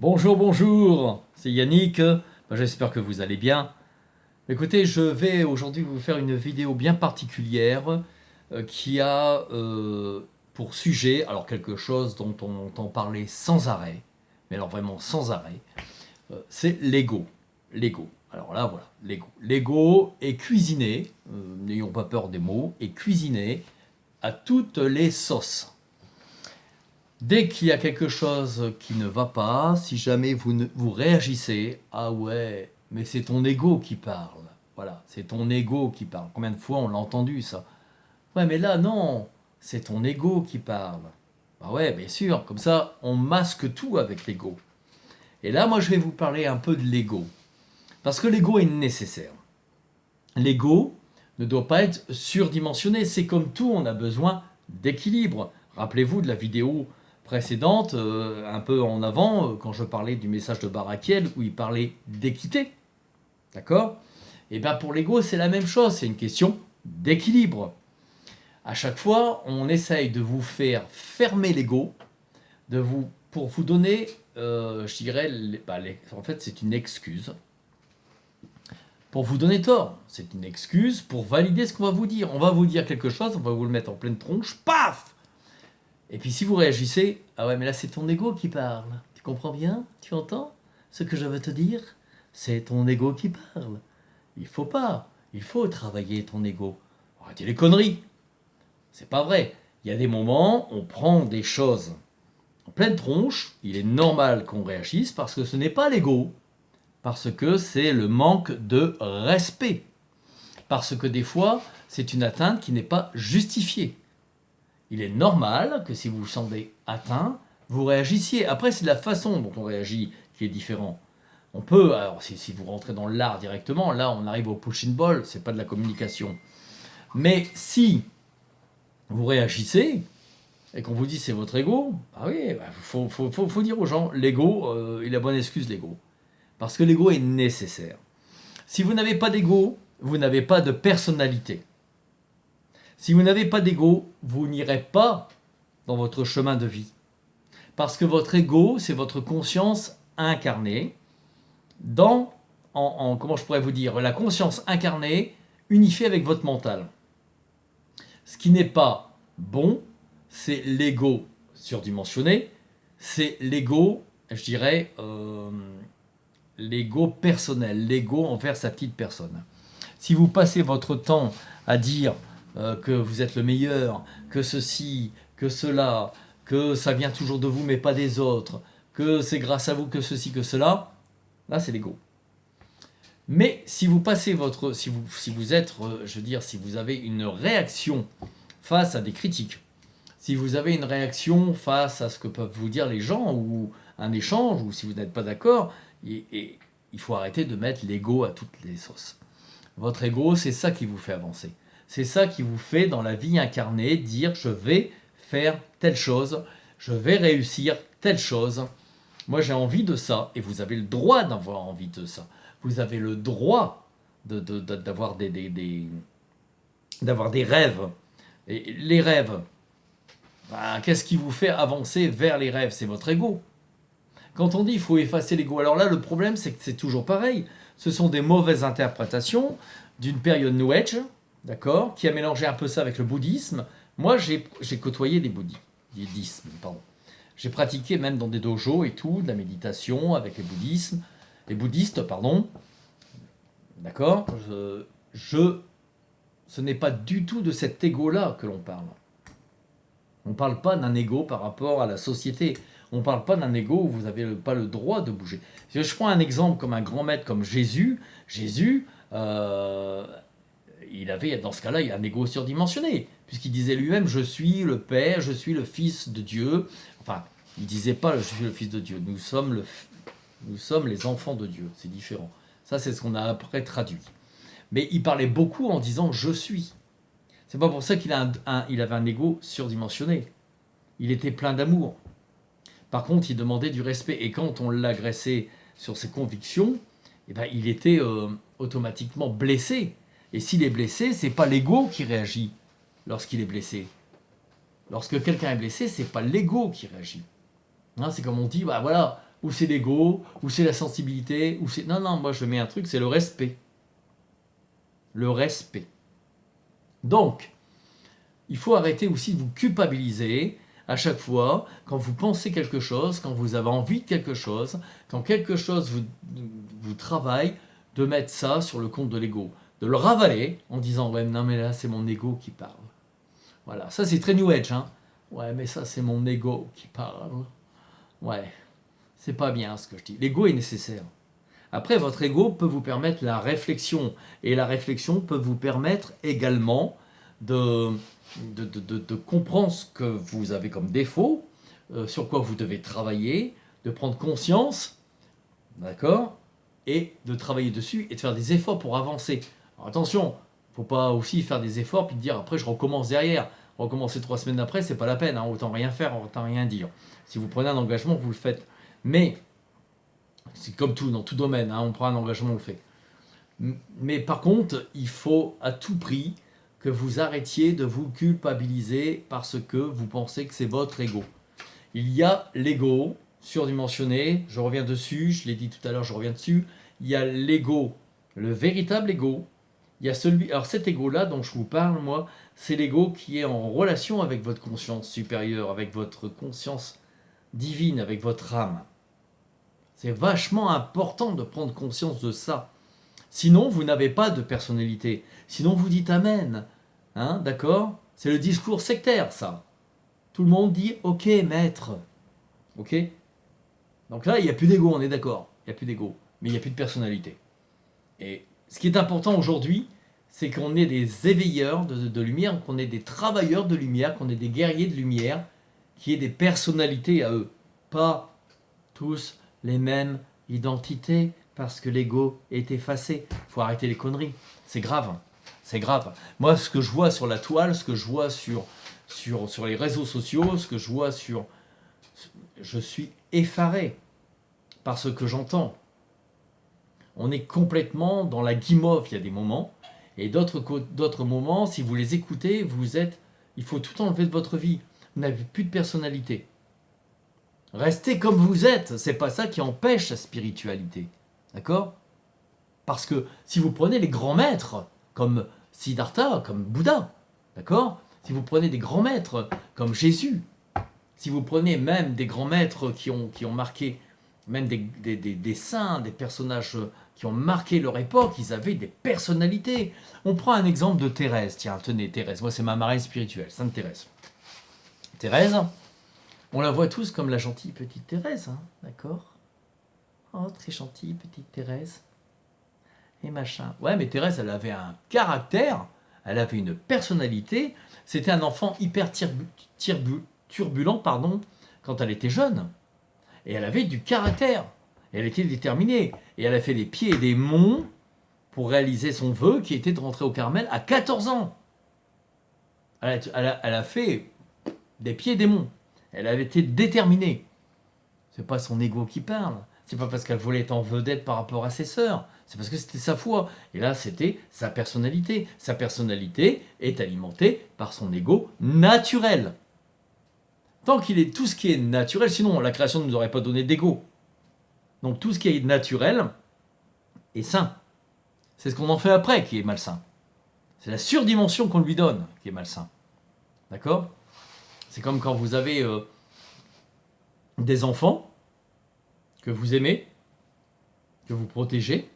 Bonjour, bonjour, c'est Yannick. J'espère que vous allez bien. Écoutez, je vais aujourd'hui vous faire une vidéo bien particulière qui a pour sujet, alors quelque chose dont on entend parler sans arrêt, mais alors vraiment sans arrêt, c'est l'ego. L'ego. Alors là, voilà, l'ego. L'ego est cuisiné, n'ayons pas peur des mots, est cuisiné à toutes les sauces. Dès qu'il y a quelque chose qui ne va pas, si jamais vous réagissez, ah ouais, mais c'est ton ego qui parle. Voilà, c'est ton ego qui parle. Combien de fois on l'a entendu ça? Ouais, mais là non, c'est ton ego qui parle. Ah ouais, bien sûr, comme ça on masque tout avec l'ego. Et là, moi je vais vous parler un peu de l'ego. Parce que l'ego est nécessaire. L'ego ne doit pas être surdimensionné. C'est comme tout, on a besoin d'équilibre. Rappelez-vous de la vidéo précédente, un peu en avant, quand je parlais du message de Barakiel, où il parlait d'équité. D'accord? Et bien pour l'ego, c'est la même chose, c'est une question d'équilibre. À chaque fois, on essaye de vous faire fermer l'ego, pour vous donner, je dirais, en fait c'est une excuse pour vous donner tort. C'est une excuse pour valider ce qu'on va vous dire. On va vous dire quelque chose, on va vous le mettre en pleine tronche, paf! Et puis si vous réagissez, ah ouais, mais là c'est ton ego qui parle. Tu comprends bien? Tu entends ce que je veux te dire? C'est ton ego qui parle. Il faut pas. Il faut travailler ton ego. Arrêtez les conneries. C'est pas vrai. Il y a des moments, on prend des choses en pleine tronche. Il est normal qu'on réagisse parce que ce n'est pas l'ego. Parce que c'est le manque de respect. Parce que des fois, c'est une atteinte qui n'est pas justifiée. Il est normal que si vous vous sentez atteint, vous réagissiez. Après, c'est la façon dont on réagit qui est différente. On peut, alors si vous rentrez dans l'art directement, là on arrive au push-in ball, c'est pas de la communication. Mais si vous réagissez et qu'on vous dit c'est votre ego, ah oui, faut dire aux gens, l'ego, il a bonne excuse l'ego. Parce que l'ego est nécessaire. Si vous n'avez pas d'ego, vous n'avez pas de personnalité. Si vous n'avez pas d'ego, vous n'irez pas dans votre chemin de vie. Parce que votre ego, c'est votre conscience incarnée comment je pourrais vous dire, la conscience incarnée unifiée avec votre mental. Ce qui n'est pas bon, c'est l'ego surdimensionné, c'est l'ego, je dirais, l'ego personnel, l'ego envers sa petite personne. Si vous passez votre temps à dire que vous êtes le meilleur, que ceci, que cela, que ça vient toujours de vous mais pas des autres, que c'est grâce à vous que ceci, que cela, là c'est l'ego. Mais si vous passez si vous êtes, je veux dire, si vous avez une réaction face à des critiques, si vous avez une réaction face à ce que peuvent vous dire les gens, ou un échange, ou si vous n'êtes pas d'accord, et il faut arrêter de mettre l'ego à toutes les sauces. Votre ego, c'est ça qui vous fait avancer. C'est ça qui vous fait, dans la vie incarnée, dire je vais faire telle chose, je vais réussir telle chose. Moi, j'ai envie de ça, et vous avez le droit d'avoir envie de ça. Vous avez le droit d'avoir d'avoir des rêves. Et les rêves, qu'est-ce qui vous fait avancer vers les rêves? C'est votre ego. Quand on dit qu'il faut effacer l'ego, alors là, le problème, c'est que c'est toujours pareil. Ce sont des mauvaises interprétations d'une période New Age, d'accord, qui a mélangé un peu ça avec le bouddhisme. Moi, j'ai côtoyé des bouddhismes, pardon. J'ai pratiqué même dans des dojos et tout, de la méditation avec les bouddhistes, pardon. D'accord. Ce n'est pas du tout de cet ego-là que l'on parle. On ne parle pas d'un ego par rapport à la société. On ne parle pas d'un ego où vous n'avez pas le droit de bouger. Si je prends un exemple comme un grand maître comme Jésus, il avait, dans ce cas-là, il a un ego surdimensionné, puisqu'il disait lui-même, je suis le Père, je suis le Fils de Dieu. Enfin, il ne disait pas, je suis le Fils de Dieu. Nous sommes les enfants de Dieu. C'est différent. Ça, c'est ce qu'on a après traduit. Mais il parlait beaucoup en disant, je suis. C'est pas pour ça qu'il avait un ego surdimensionné. Il était plein d'amour. Par contre, il demandait du respect. Et quand on l'agressait sur ses convictions, eh ben, il était automatiquement blessé. Et s'il est blessé, c'est pas l'ego qui réagit lorsqu'il est blessé. Lorsque quelqu'un est blessé, c'est pas l'ego qui réagit. Hein, c'est comme on dit, bah voilà, ou c'est l'ego, ou c'est la sensibilité, ou c'est... Non, non, moi je mets un truc, c'est le respect. Le respect. Donc, il faut arrêter aussi de vous culpabiliser à chaque fois quand vous pensez quelque chose, quand vous avez envie de quelque chose, quand quelque chose vous travaille, de mettre ça sur le compte de l'ego. De le ravaler en disant « Ouais, non mais là c'est mon ego qui parle. » Voilà, ça c'est très New Age. Hein. Ouais, mais ça c'est mon ego qui parle. Ouais, c'est pas bien ce que je dis. L'ego est nécessaire. Après, votre ego peut vous permettre la réflexion. Et la réflexion peut vous permettre également de comprendre ce que vous avez comme défaut, sur quoi vous devez travailler, de prendre conscience, d'accord, et de travailler dessus et de faire des efforts pour avancer. Alors attention, il ne faut pas aussi faire des efforts puis dire après je recommence derrière. Recommencer 3 semaines après, c'est pas la peine, hein, autant rien faire, autant rien dire. Si vous prenez un engagement, vous le faites. Mais, c'est comme tout, dans tout domaine, hein, on prend un engagement, on le fait. Mais par contre, il faut à tout prix que vous arrêtiez de vous culpabiliser parce que vous pensez que c'est votre ego. Il y a l'ego surdimensionné, je reviens dessus, je l'ai dit tout à l'heure, je reviens dessus. Il y a l'ego, le véritable ego. Il y a celui, alors cet ego-là dont je vous parle, moi, c'est l'ego qui est en relation avec votre conscience supérieure, avec votre conscience divine, avec votre âme. C'est vachement important de prendre conscience de ça. Sinon, vous n'avez pas de personnalité. Sinon, vous dites Amen. Hein, d'accord? C'est le discours sectaire, ça. Tout le monde dit Ok, maître. Ok? Donc là, il n'y a plus d'ego, on est d'accord. Il n'y a plus d'ego. Mais il n'y a plus de personnalité. Et ce qui est important aujourd'hui, c'est qu'on ait des éveilleurs de lumière, qu'on ait des travailleurs de lumière, qu'on ait des guerriers de lumière, qui aient des personnalités à eux. Pas tous les mêmes identités, parce que l'ego est effacé. Il faut arrêter les conneries. C'est grave. C'est grave. Moi, ce que je vois sur la toile, ce que je vois sur les réseaux sociaux, ce que je vois sur... Je suis effaré par ce que j'entends. On est complètement dans la guimauve, il y a des moments. Et d'autres moments, si vous les écoutez, il faut tout enlever de votre vie. Vous n'avez plus de personnalité. Restez comme vous êtes, c'est pas ça qui empêche la spiritualité. D'accord? Parce que si vous prenez les grands maîtres, comme Siddhartha, comme Bouddha, d'accord? Si vous prenez des grands maîtres, comme Jésus, si vous prenez même des grands maîtres qui ont marqué, même des saints, des personnages qui ont marqué leur époque, ils avaient des personnalités. On prend un exemple de Thérèse, tiens, tenez, Thérèse, moi c'est ma marraine spirituelle, Sainte Thérèse. Thérèse, on la voit tous comme la gentille petite Thérèse, hein, d'accord? Oh, très gentille petite Thérèse. Et machin. Ouais, mais Thérèse, elle avait un caractère, elle avait une personnalité. C'était un enfant hyper turbulent, pardon, quand elle était jeune. Et elle avait du caractère. Et elle était déterminée. Et elle a fait des pieds et des monts pour réaliser son vœu qui était de rentrer au Carmel à 14 ans. Elle a fait des pieds et des monts. Elle avait été déterminée. C'est pas son ego qui parle. C'est pas parce qu'elle voulait être en vedette par rapport à ses sœurs. C'est parce que c'était sa foi. Et là, c'était sa personnalité. Sa personnalité est alimentée par son ego naturel. Tant qu'il est tout ce qui est naturel, sinon la création ne nous aurait pas donné d'ego. Donc tout ce qui est naturel est sain. C'est ce qu'on en fait après qui est malsain. C'est la surdimension qu'on lui donne qui est malsain. D'accord? C'est comme quand vous avez des enfants que vous aimez, que vous protégez.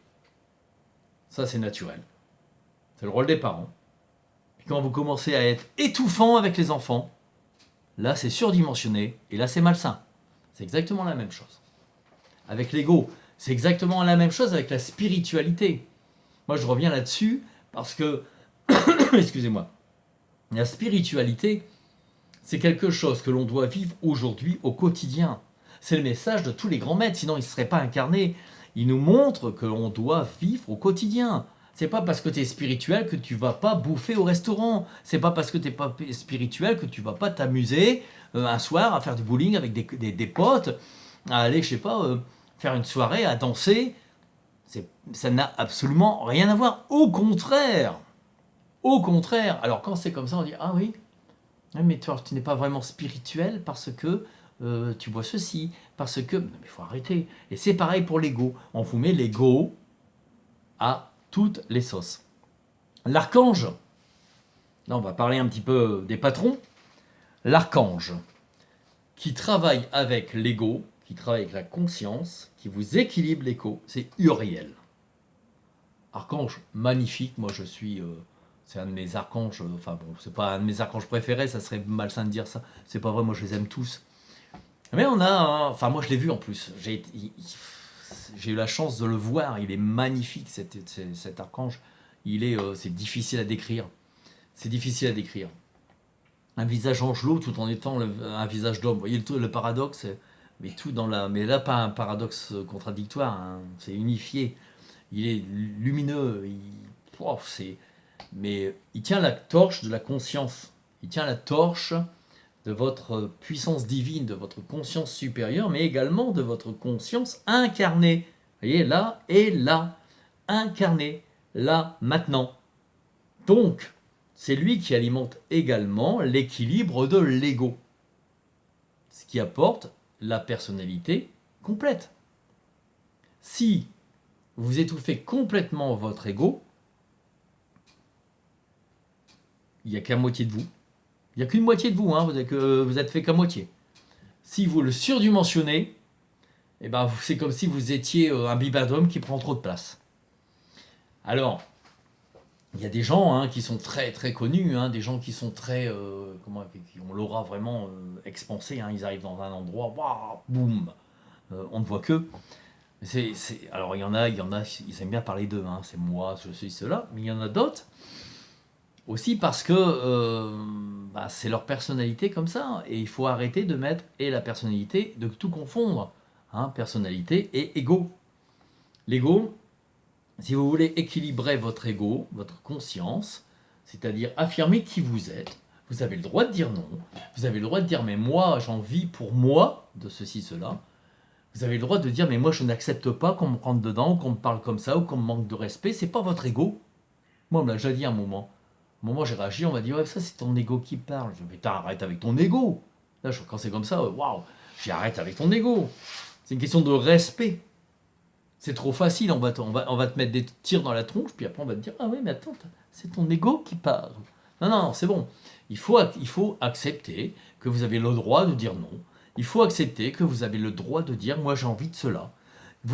Ça, c'est naturel. C'est le rôle des parents. Puis quand vous commencez à être étouffant avec les enfants, là, c'est surdimensionné et là, c'est malsain. C'est exactement la même chose. Avec l'ego, c'est exactement la même chose avec la spiritualité. Moi, je reviens là-dessus parce que, excusez-moi, la spiritualité, c'est quelque chose que l'on doit vivre aujourd'hui au quotidien. C'est le message de tous les grands maîtres, sinon ils ne seraient pas incarnés. Ils nous montrent que l'on doit vivre au quotidien. C'est pas parce que tu es spirituel que tu vas pas bouffer au restaurant. C'est pas parce que tu n'es pas spirituel que tu vas pas t'amuser un soir à faire du bowling avec des potes, à aller, je sais pas, faire une soirée, à danser. Ça n'a absolument rien à voir. Au contraire. Au contraire. Alors quand c'est comme ça, on dit « Ah oui, mais toi, tu n'es pas vraiment spirituel parce que tu bois ceci, parce que... Mais il faut arrêter. Et c'est pareil pour l'ego. On vous met l'ego à toutes les sauces. L'archange, là on va parler un petit peu des patrons. L'archange qui travaille avec l'ego, qui travaille avec la conscience, qui vous équilibre l'ego, c'est Uriel. Archange magnifique, moi je suis... c'est un de mes archanges, enfin bon, c'est pas un de mes archanges préférés, ça serait malsain de dire ça, c'est pas vrai, moi je les aime tous. Mais on a, enfin moi je l'ai vu en plus, j'ai eu la chance de le voir, il est magnifique cet archange, c'est difficile à décrire, c'est difficile à décrire. Un visage angelot tout en étant un visage d'homme, vous voyez le paradoxe, mais tout dans mais là pas un paradoxe contradictoire, hein, c'est unifié, il est lumineux, mais il tient la torche de la conscience, il tient la torche de votre puissance divine, de votre conscience supérieure, mais également de votre conscience incarnée. Vous voyez, là et là, incarnée, là, maintenant. Donc, c'est lui qui alimente également l'équilibre de l'ego, ce qui apporte la personnalité complète. Si vous étouffez complètement votre ego, il n'y a qu'à moitié de vous. Il n'y a qu'une moitié de vous, hein, vous êtes fait qu'à moitié. Si vous le surdimensionnez, eh ben, c'est comme si vous étiez un bibendum qui prend trop de place. Alors, il y a des gens hein, qui sont très très connus, hein, des gens qui sont très, qui ont l'aura vraiment expansée, hein, ils arrivent dans un endroit, waouh, boum, on ne voit que. Alors il y en a, ils aiment bien parler d'eux, hein, c'est moi, ceci, cela, mais il y en a d'autres aussi parce que c'est leur personnalité comme ça, et il faut arrêter de mettre et la personnalité, de tout confondre, hein, personnalité et ego. L'ego, si vous voulez équilibrer votre ego, votre conscience, c'est-à-dire affirmer qui vous êtes, vous avez le droit de dire non, vous avez le droit de dire mais moi j'en vis pour moi de ceci, cela, vous avez le droit de dire mais moi je n'accepte pas qu'on me rentre dedans, ou qu'on me parle comme ça, ou qu'on me manque de respect, c'est pas votre ego. Moi on me l'a déjà dit à un moment. Au moment où j'ai réagi, on m'a dit ouais ça c'est ton ego qui parle. Je dis mais arrête avec ton ego. Là quand c'est comme ça, waouh, j'arrête avec ton ego. C'est une question de respect. C'est trop facile, on va te mettre des tirs dans la tronche, puis après on va te dire ah oui mais attends, c'est ton ego qui parle. Non, c'est bon. Il faut accepter que vous avez le droit de dire non. Il faut accepter que vous avez le droit de dire moi j'ai envie de cela.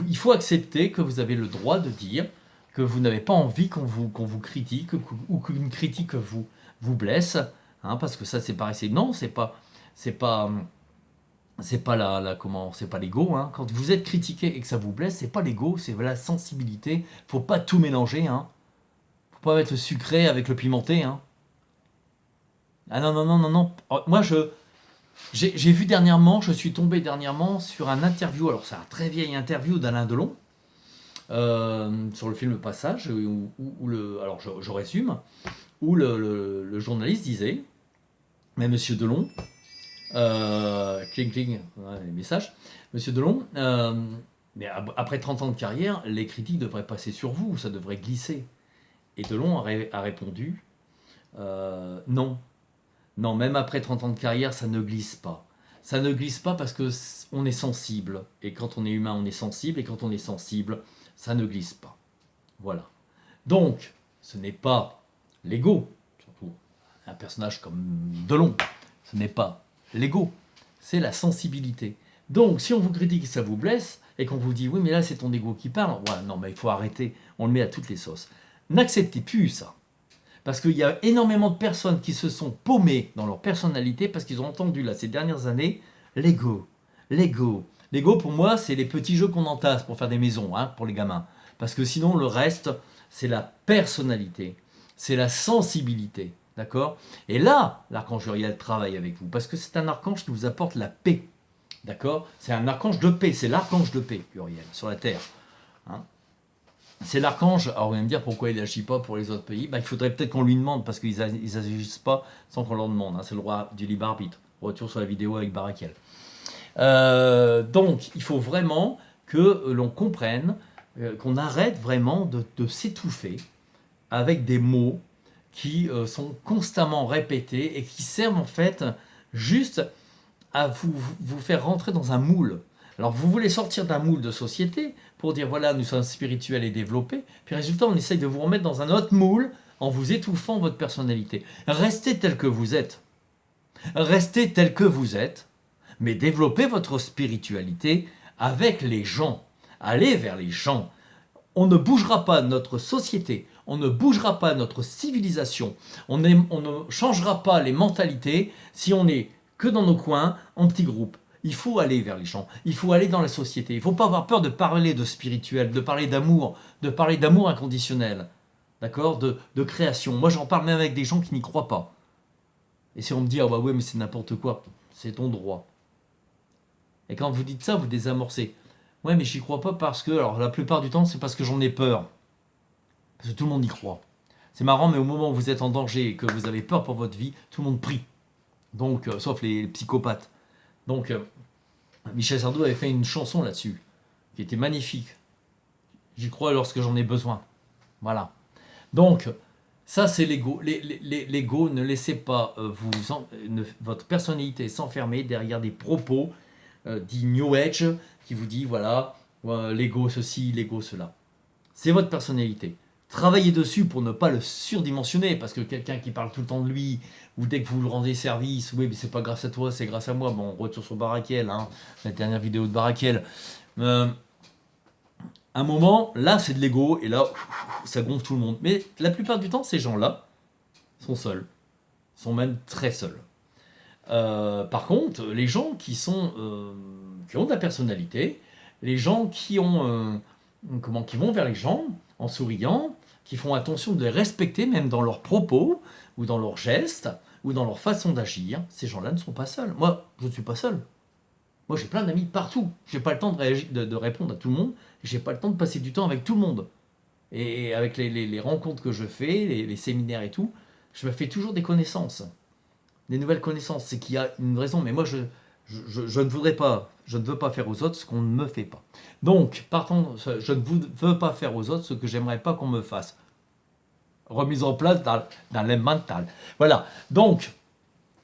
Il faut accepter que vous avez le droit de dire que vous n'avez pas envie qu'on vous critique ou qu'une critique vous blesse, hein, parce que ça c'est pareil, c'est pas c'est pas l'ego, hein. Quand vous êtes critiqué et que ça vous blesse, c'est pas l'ego, c'est la sensibilité. Faut pas tout mélanger, hein. Faut pas mettre le sucré avec le pimenté, hein. Ah non. Oh, moi j'ai vu dernièrement, je suis tombé dernièrement sur un interview. Alors c'est un très vieil interview d'Alain Delon sur le film Le Passage alors je résume, où le journaliste disait, mais Monsieur Delon. Cling, ouais, les messages. Monsieur Delon, mais après 30 ans de carrière, les critiques devraient passer sur vous, ça devrait glisser. Et Delon a répondu non. Non, même après 30 ans de carrière, ça ne glisse pas. Ça ne glisse pas parce que on est sensible. Et quand on est humain, on est sensible. Et quand on est sensible, ça ne glisse pas. Voilà. Donc, ce n'est pas l'ego, surtout un personnage comme Delon, ce n'est pas l'ego, c'est la sensibilité. Donc, si on vous critique et ça vous blesse, et qu'on vous dit, oui, mais là, c'est ton ego qui parle, ouais, non, mais il faut arrêter, on le met à toutes les sauces. N'acceptez plus ça. Parce qu'il y a énormément de personnes qui se sont paumées dans leur personnalité parce qu'ils ont entendu, là, ces dernières années, l'ego. L'ego. L'ego, pour moi, c'est les petits jeux qu'on entasse pour faire des maisons, hein, pour les gamins. Parce que sinon, le reste, c'est la personnalité, c'est la sensibilité. D'accord? Et là, l'archange Uriel travaille avec vous, parce que c'est un archange qui vous apporte la paix. D'accord? C'est un archange de paix, c'est l'archange de paix, Uriel, sur la terre. Hein? C'est l'archange, alors vous allez me dire pourquoi il n'agit pas pour les autres pays. Il faudrait peut-être qu'on lui demande, parce qu'ils n'agissent pas sans qu'on leur demande. Hein? C'est le roi du libre arbitre. Retour sur la vidéo avec Barakiel. Donc, il faut vraiment que l'on comprenne, qu'on arrête vraiment de s'étouffer avec des mots qui sont constamment répétés et qui servent en fait juste à vous faire rentrer dans un moule. Alors vous voulez sortir d'un moule de société pour dire voilà, nous sommes spirituels et développés, puis résultat on essaye de vous remettre dans un autre moule en vous étouffant votre personnalité. Restez tel que vous êtes. Restez tel que vous êtes, mais développez votre spiritualité avec les gens. Allez vers les gens. On ne bougera pas notre société, on ne bougera pas notre civilisation, on ne changera pas les mentalités si on n'est que dans nos coins, en petits groupes. Il faut aller vers les gens, il faut aller dans la société. Il ne faut pas avoir peur de parler de spirituel, de parler d'amour inconditionnel, d'accord, de création. Moi j'en parle même avec des gens qui n'y croient pas. Et si on me dit, ah bah ouais mais c'est n'importe quoi, c'est ton droit. Et quand vous dites ça, vous désamorcez. Ouais, mais j'y crois pas parce que, alors la plupart du temps, c'est parce que j'en ai peur. Parce que tout le monde y croit. C'est marrant, mais au moment où vous êtes en danger et que vous avez peur pour votre vie, tout le monde prie. Donc, sauf les psychopathes. Donc, Michel Sardou avait fait une chanson là-dessus, qui était magnifique. J'y crois lorsque j'en ai besoin. Voilà. Donc, ça c'est l'ego. L'ego, ne laissez pas votre personnalité s'enfermer derrière des propos dit New Age, qui vous dit voilà, l'ego ceci, l'ego cela. C'est votre personnalité. Travaillez dessus pour ne pas le surdimensionner, parce que quelqu'un qui parle tout le temps de lui, ou dès que vous lui rendez service, oui, mais c'est pas grâce à toi, c'est grâce à moi. Bon, retour sur Barakiel, hein, la dernière vidéo de Barakiel. Un moment, là, c'est de l'ego, et là, ça gonfle tout le monde. Mais la plupart du temps, ces gens-là sont seuls, sont même très seuls. Par contre, les gens qui ont de la personnalité, les gens qui vont vers les gens en souriant, qui font attention de les respecter même dans leurs propos ou dans leurs gestes ou dans leur façon d'agir, ces gens-là ne sont pas seuls. Moi, je ne suis pas seul. Moi, j'ai plein d'amis partout. J'ai pas le temps de répondre à tout le monde. J'ai pas le temps de passer du temps avec tout le monde. Et avec les rencontres que je fais, les séminaires et tout, je me fais toujours des connaissances. Des nouvelles connaissances, c'est qu'il y a une raison, mais moi je ne voudrais pas, je ne veux pas faire aux autres ce qu'on ne me fait pas. Donc, partant, je ne veux pas faire aux autres ce que j'aimerais pas qu'on me fasse. Remise en place dans le mental. Voilà, donc,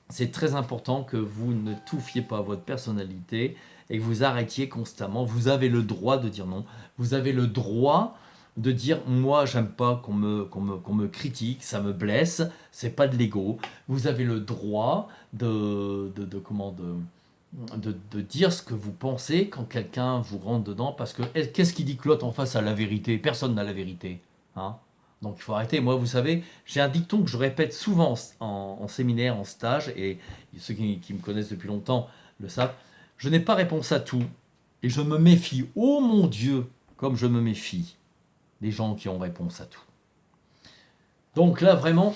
c'est très important que vous ne touffiez pas à votre personnalité et que vous arrêtiez constamment. Vous avez le droit de dire non, vous avez le droit de dire moi j'aime pas qu'on me critique, ça me blesse, c'est pas de l'ego. Vous avez le droit de dire ce que vous pensez quand quelqu'un vous rentre dedans, parce que qu'est-ce qui dit que l'autre en face a la vérité? Personne n'a la vérité, hein. Donc il faut arrêter. Moi, vous savez, j'ai un dicton que je répète souvent en séminaire, en stage, et ceux qui me connaissent depuis longtemps le savent. Je n'ai pas réponse à tout, et je me méfie, oh mon Dieu, comme je me méfie des gens qui ont réponse à tout. Donc là, vraiment,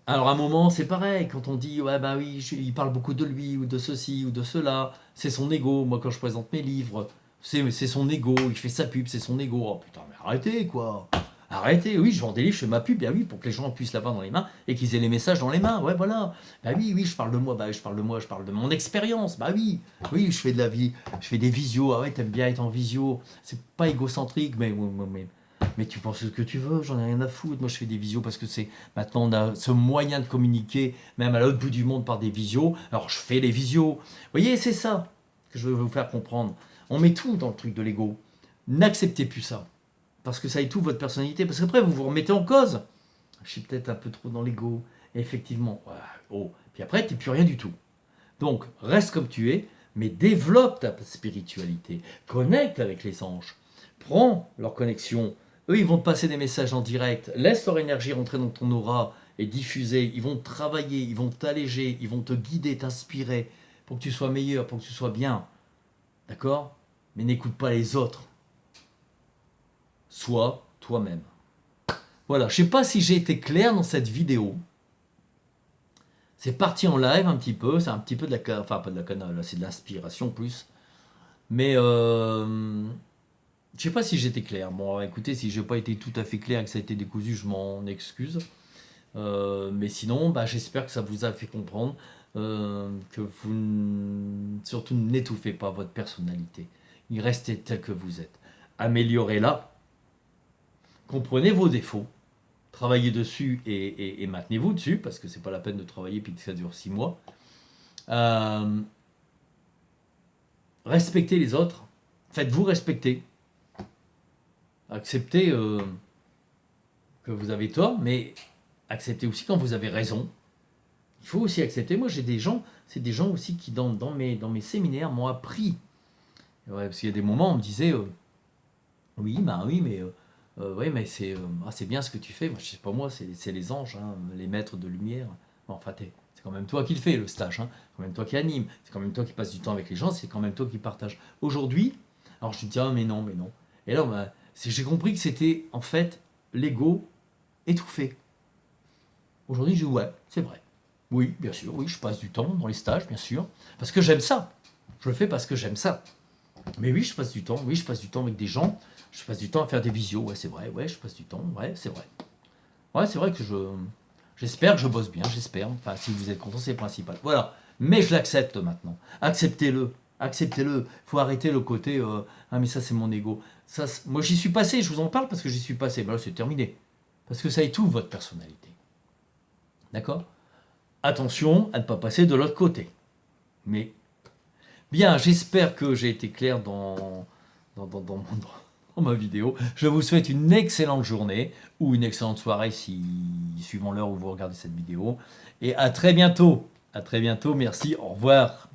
alors à un moment, c'est pareil, quand on dit, ouais, bah oui, il parle beaucoup de lui, ou de ceci, ou de cela, c'est son ego. Moi, quand je présente mes livres, c'est son ego, il fait sa pub, c'est son ego. Oh putain, mais arrêtez, quoi. Arrêtez, oui, je vends des livres, je fais ma pub, bien oui, pour que les gens puissent l'avoir dans les mains et qu'ils aient les messages dans les mains. Ouais, voilà. Bah oui, je parle de moi, je parle de mon expérience. Bah oui, je fais de la vie, je fais des visios. Ah ouais, t'aimes bien être en visio. C'est pas égocentrique, mais tu penses ce que tu veux, j'en ai rien à foutre. Moi, je fais des visios parce que maintenant on a ce moyen de communiquer, même à l'autre bout du monde par des visios. Alors, je fais les visios. Vous voyez, c'est ça que je veux vous faire comprendre. On met tout dans le truc de l'ego. N'acceptez plus ça. Parce que ça étouffe votre personnalité. Parce qu'après, vous vous remettez en cause. Je suis peut-être un peu trop dans l'ego. Effectivement. Oh. Puis après, tu n'es plus rien du tout. Donc, reste comme tu es, mais développe ta spiritualité. Connecte avec les anges. Prends leur connexion. Eux, ils vont te passer des messages en direct. Laisse leur énergie rentrer dans ton aura et diffuser. Ils vont travailler, ils vont t'alléger, ils vont te guider, t'inspirer pour que tu sois meilleur, pour que tu sois bien. D'accord? Mais n'écoute pas les autres. Sois toi-même. Voilà, je ne sais pas si j'ai été clair dans cette vidéo. C'est parti en live un petit peu, c'est un petit peu de la... Enfin, pas de la canal, c'est de l'inspiration plus. Mais je ne sais pas si j'étais clair. Bon, écoutez, si je n'ai pas été tout à fait clair et que ça a été décousu, je m'en excuse. Mais sinon, j'espère que ça vous a fait comprendre que vous surtout n'étouffez pas votre personnalité. Restez tel que vous êtes. Améliorez-la. Comprenez vos défauts, travaillez dessus et maintenez-vous dessus, parce que c'est pas la peine de travailler puis que ça dure 6 mois. respectez les autres, faites-vous respecter. Acceptez que vous avez tort, mais acceptez aussi quand vous avez raison. Il faut aussi accepter. Moi, j'ai des gens, c'est des gens aussi qui, dans mes séminaires, m'ont appris. Ouais, parce qu'il y a des moments, on me disait, oui, ouais, mais c'est bien ce que tu fais. Moi, je sais pas moi, c'est les anges, hein, les maîtres de lumière. Bon, enfin, c'est quand même toi qui le fais, le stage. Hein. C'est quand même toi qui anime. C'est quand même toi qui passe du temps avec les gens. C'est quand même toi qui partage. Aujourd'hui, alors je me dis, ah, mais non, mais non. Et là, j'ai compris que c'était, en fait, l'ego étouffé. Aujourd'hui, je dis, ouais, c'est vrai. Oui, bien sûr, oui, je passe du temps dans les stages, bien sûr. Parce que j'aime ça. Je le fais parce que j'aime ça. Mais oui, je passe du temps. Oui, je passe du temps avec des gens. Je passe du temps à faire des visios. Ouais, c'est vrai. Ouais, je passe du temps. Ouais, c'est vrai. Ouais, c'est vrai que j'espère que je bosse bien. J'espère. Enfin, si vous êtes content, c'est le principal. Voilà. Mais je l'accepte maintenant. Acceptez-le. Acceptez-le. Faut arrêter le côté ah, mais ça, c'est mon ego. Ça, moi, j'y suis passé. Je vous en parle parce que j'y suis passé. Ben là, c'est terminé. Parce que ça étouffe votre personnalité. D'accord? Attention à ne pas passer de l'autre côté. Mais bien, j'espère que j'ai été clair dans ma vidéo. Je vous souhaite une excellente journée ou une excellente soirée suivant l'heure où vous regardez cette vidéo. Et à très bientôt. À très bientôt. Merci. Au revoir.